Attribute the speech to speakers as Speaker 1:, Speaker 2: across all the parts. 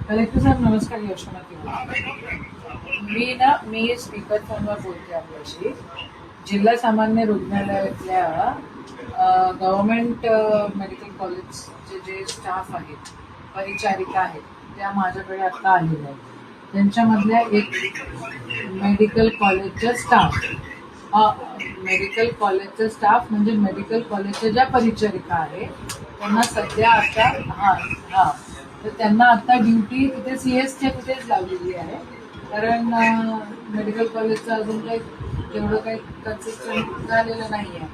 Speaker 1: Collector साहेब नमस्कार. मी speaker फोनवर बोलते आपल्याशी. जिल्हा सामान्य रुग्णालयातल्या गव्हर्नमेंट मेडिकल कॉलेजचे जे स्टाफ आहेत, परिचारिका आहेत, त्या माझ्याकडे आता आलेल्या आहेत. त्यांच्यामधल्या एक मेडिकल कॉलेजचा स्टाफ म्हणजे मेडिकल कॉलेजच्या ज्या परिचारिका आहेत त्यांना सध्या आता तर त्यांना आता ड्युटी तिथे CS-च्या तिथेच लावलेली आहे. कारण मेडिकल कॉलेजचं अजून काही तेवढं काही कन्सिस्टंट झालेलं नाही आहे.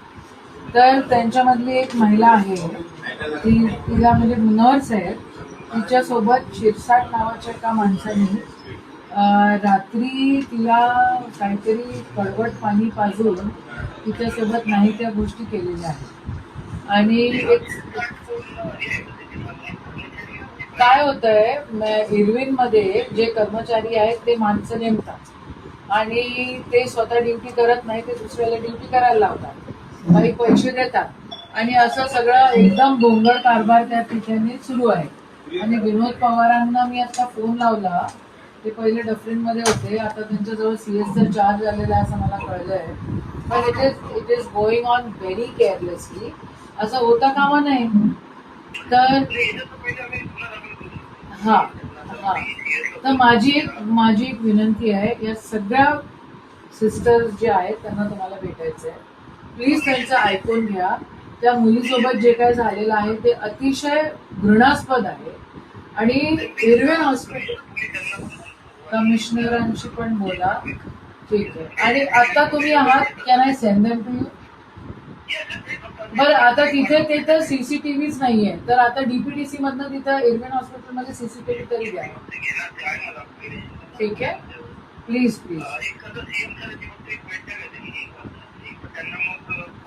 Speaker 1: तर त्यांच्यामधली एक महिला आहे, तिला म्हणजे नर्स आहे. तिच्यासोबत शिरसाट नावाच्या एका माणसाने रात्री तिला काहीतरी कडवट पाणी पाजून तिच्यासोबत नाही त्या गोष्टी केलेल्या आहेत. आणि काय होतंय, इरविनमध्ये जे कर्मचारी आहेत ते माणसं नेमतात आणि ते स्वतः ड्युटी करत नाही, ते दुसऱ्याला ड्युटी करायला लावतात, काही पैसे देतात आणि असं सगळं एकदम गोंगळ कारभार त्या ठिकाणी सुरू आहे. आणि विनोद पवारांना मी आता फोन लावला. ते पहिले डफरीनमध्ये होते, आता त्यांच्याजवळ CS-चा चार्ज आलेला आहे असं मला कळलंय. पण it is going on very carelessly. असं होता कामा नाही. तर तर माझी एक विनंती आहे, या सगळ्या सिस्टर्स जे आहेत त्यांना तुम्हाला भेटायचं आहे. प्लीज त्यांचं ऐकून घ्या. त्या मुलीसोबत जे काय झालेलं आहे ते अतिशय घृणास्पद आहे. आणि इरविन हॉस्पिटल कमिशनरांशी पण बोला. ठीक आहे. आणि आता तुम्ही आहात, can I send them to you? बरं, आता तिथे ते तर CCTVच नाहीये, तर आता DPTC मधनं तिथं इरविन हॉस्पिटलमध्ये CCTV तरी द्या. ठीक आहे, प्लीज.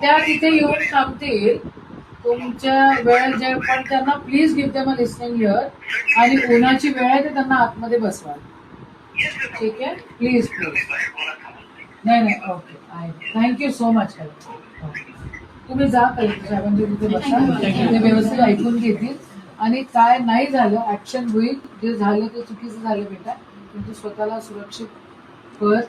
Speaker 1: त्या तिथे येऊन थांबतील तुमच्या वेळ जे, पण त्यांना please give them a listening here. आणि उन्हाची वेळ आहे ते त्यांना आतमध्ये बसवा. ठीक आहे, प्लीज. नाही, ओके. Thank you so much. तुम्ही जा कलेक्टर साहेबांच्या तिथे बसा, ते व्यवस्थित ऐकून घेतील आणि काय नाही झालं ऍक्शन होईल. जे झालं ते चुकीचं झालं बेटा, तुमचं स्वतःला सुरक्षित कर.